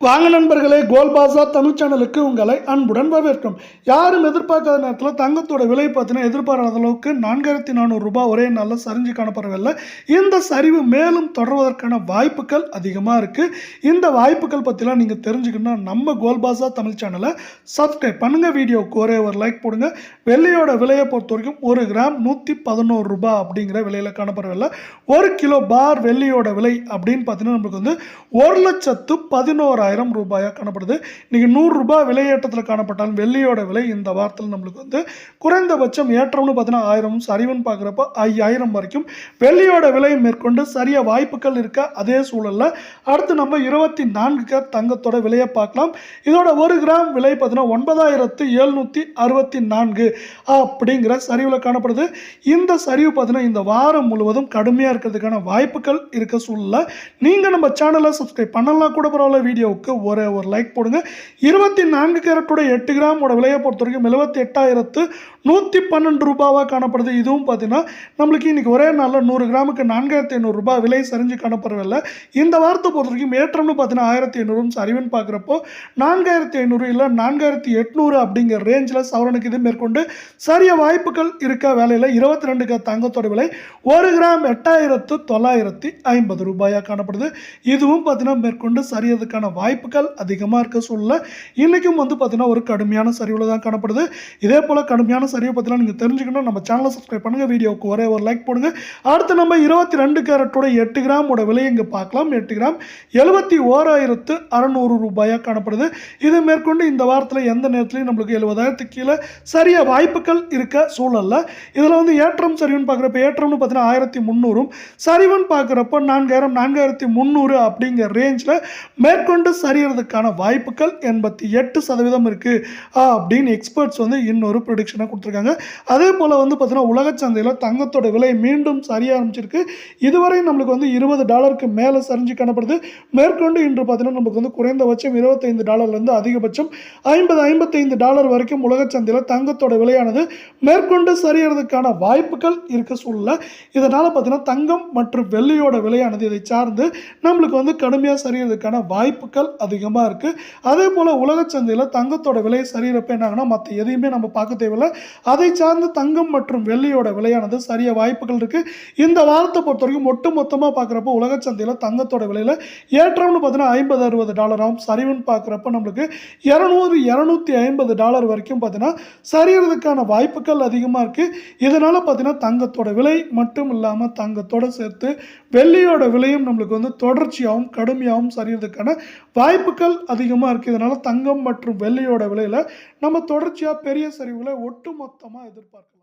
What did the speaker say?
வாங்க நண்பர்களே, கோல்ட் பாஸார் தமிழ் சேனலுக்கு உங்களை அன்புடன் வரவேற்கும். யாரும் எதிர்பார்க்காத நேரத்தில் தங்கத்தோட விலை பார்த்தீங்கன்னா எதிர்பாராத அளவுக்கு 4400 ரூபாய் ஒரே நாளில் சரிஞ்சு காணப்படவில்லை. இந்த சரிவு மேலும் தொடர்வதற்கான வாய்ப்புகள் அதிகமாக இருக்குது. இந்த வாய்ப்புகள் பற்றிலாம் நீங்கள் தெரிஞ்சுக்கணும்னா நம்ம கோல்ட் பாஸார் தமிழ் சேனலை சப்ஸ்கிரைப் பண்ணுங்கள். வீடியோவுக்கு ஒரே ஒரு லைக் போடுங்க. வெள்ளியோட விலையை பொறுத்த வரைக்கும் 1 கிராம் 111 ரூபாய் அப்படிங்கிற விலையில் காணப்படவில்லை. 1 கிலோ பார் வெள்ளியோட விலை அப்படின்னு பார்த்தீங்கன்னா நம்மளுக்கு வந்து 1,11,000 ரூபாயா காணப்படுது. இன்னைக்கு 100 ரூபாய் விலையேற்றத்தில் காணப்பட்டாலும் வெள்ளியோட விலை இந்த வாரத்தில் நம்மளுக்கு வந்து குறைந்தபட்சம் ஏற்றம்னு பார்த்தீங்கன்னா 1000, சரிவுன்னு பார்க்குறப்ப 5000 வரைக்கும் வெள்ளியோட விலை மேற்கொண்டு சரிய வாய்ப்புகள் இருக்க. அதே சூழலில் அடுத்து நம்ம 24 கேரட் தங்கத்தோட விலையை பார்க்கலாம். இதோட 1 கிராம் விலை பார்த்தீங்கன்னா 9764 அப்படிங்கிற சரிவில் காணப்படுது. இந்த சரிவு பார்த்தீங்கன்னா இந்த வாரம் முழுவதும் கடுமையாக இருக்கிறதுக்கான வாய்ப்புகள் இருக்க சூழலில் நீங்கள் நம்ம சேனலை சப்ஸ்கிரைப் பண்ணலாம் கூட பரவாயில்ல. வீடியோவுக்கு ஒரே ஒரு லைக் போடுங்க. 24 கேரட்டோட 8 கிராமோட விலையை பொறுத்த வரைக்கும் 78,112 ரூபாவா காணப்படுது. இதுவும் பார்த்தீங்கன்னா நம்மளுக்கு இன்னைக்கு ஒரே நாளில் 100 கிராமுக்கு 4500 ரூபாய் விலை சரிஞ்சு காணப்படவில்லை. இந்த வாரத்தை பொறுத்த வரைக்கும் ஏற்றம்னு பார்த்தீங்கன்னா 1500, சரிவுன்னு பார்க்குறப்போ 4500 இல்லை 4800 அப்படிங்கிற ரேஞ்சில் சவரனுக்கு இது மேற்கொண்டு சரிய வாய்ப்புகள் இருக்க வேலையில் 22 கேரட் தங்கத்தோட விலை 1 கிராம் 8950 ரூபாயா காணப்படுது. இதுவும் பார்த்தீங்கன்னா மேற்கொண்டு சரியதுக்கான வாய்ப்புகள் அதிகமாக இருக்க சூழல இன்றைக்கும் வந்து பார்த்தீங்கன்னா ஒரு கடுமையான சரிவில் தான் காணப்படுது. இதே போல் கடுமையான சரிவை பற்றிலாம் நீங்கள் தெரிஞ்சுக்கணும் நம்ம சேனலை சப்ஸ்கிரைப் பண்ணுங்கள். வீடியோவுக்கு ஒரே ஒரு லைக் போடுங்க. அடுத்து நம்ம 22 கேரட்டோட 8 கிராமோட விலை இங்கே பார்க்கலாம். 8 கிராம் 71,600 ரூபாயாக காணப்படுது. இது மேற்கொண்டு இந்த வாரத்தில் எந்த நேரத்துலையும் நம்மளுக்கு 70,000 கீழே சரிய வாய்ப்புகள் இருக்க சூழலில் இதில் வந்து ஏற்றம் சரிவுன்னு பார்க்குறப்ப ஏற்றம்னு பார்த்தீங்கன்னா 1300, சரிவுன்னு பார்க்குறப்போ 4000, 4300 அப்படிங்கிற ரேஞ்சில் மேற்கொண்டு சரியறதுக்கான வாய்ப்புகள் 88% இருக்கு அப்படின்னு எக்ஸ்பர்ட்ஸ் வந்து இன்னொரு ப்ரெடிக்ஷனாக கொடுத்துருக்காங்க. அதே போல் வந்து பார்த்தீங்கன்னா உலக சந்தையில் தங்கத்தோட விலை மீண்டும் சரிய ஆரம்பிச்சிருக்கு. இதுவரை நம்மளுக்கு வந்து $20 மேலே சரிஞ்சு காணப்படுது. மேற்கொண்டு இன்று பார்த்தீங்கன்னா நமக்கு வந்து குறைந்தபட்சம் $25 அதிகபட்சம் $50-55 வரைக்கும் உலக சந்தையில் தங்கத்தோட விலையானது மேற்கொண்டு சரியறதுக்கான வாய்ப்புகள் இருக்க சூழல. இதனால் பார்த்தீங்கன்னா தங்கம் மற்றும் வெள்ளியோட விலையானது இதை சார்ந்து நம்மளுக்கு வந்து கடுமையாக சரியறதுக்கான வாய்ப்புகள் அதிகமாக இருக்கு. அதே போல உலக சந்தையில் தங்கத்தோட விலை சரியறப்ப என்னாகனா மற்ற எதையுமே நம்ம பார்க்க தேவையில்லை. அதை சார்ந்து தங்கம் மற்றும் வெள்ளியோட விலையானது சரிய வாய்ப்புகள் இருக்கு. இந்த வாரத்தை பொறுத்த வரைக்கும் ஒட்டு மொத்தமாக பார்க்குறப்ப உலக சந்தையில் தங்கத்தோட விலையில் ஏற்றம்னு பார்த்தீங்கன்னா $50-60 ஆகும். சரிவுன்னு பார்க்குறப்ப நம்மளுக்கு $200-250 வரைக்கும் பார்த்தீங்கன்னா சரியறதுக்கான வாய்ப்புகள் அதிகமாக இருக்கு. இதனால பார்த்தீங்கன்னா தங்கத்தோட விலை மட்டும் இல்லாமல் தங்கத்தோட சேர்த்து வெள்ளியோட விலையும் நம்மளுக்கு வந்து தொடர்ச்சியாகவும் கடுமையாகவும் சரியறதுக்கான வாய்ப்புகள் அதிகமாக இருக்குது. இதனால் தங்கம் மற்றும் வெள்ளியோட விலையில் நம்ம தொடர்ச்சியாக பெரிய சரிவுகளை ஒட்டு மொத்தமாக எதிர்பார்க்கலாம்.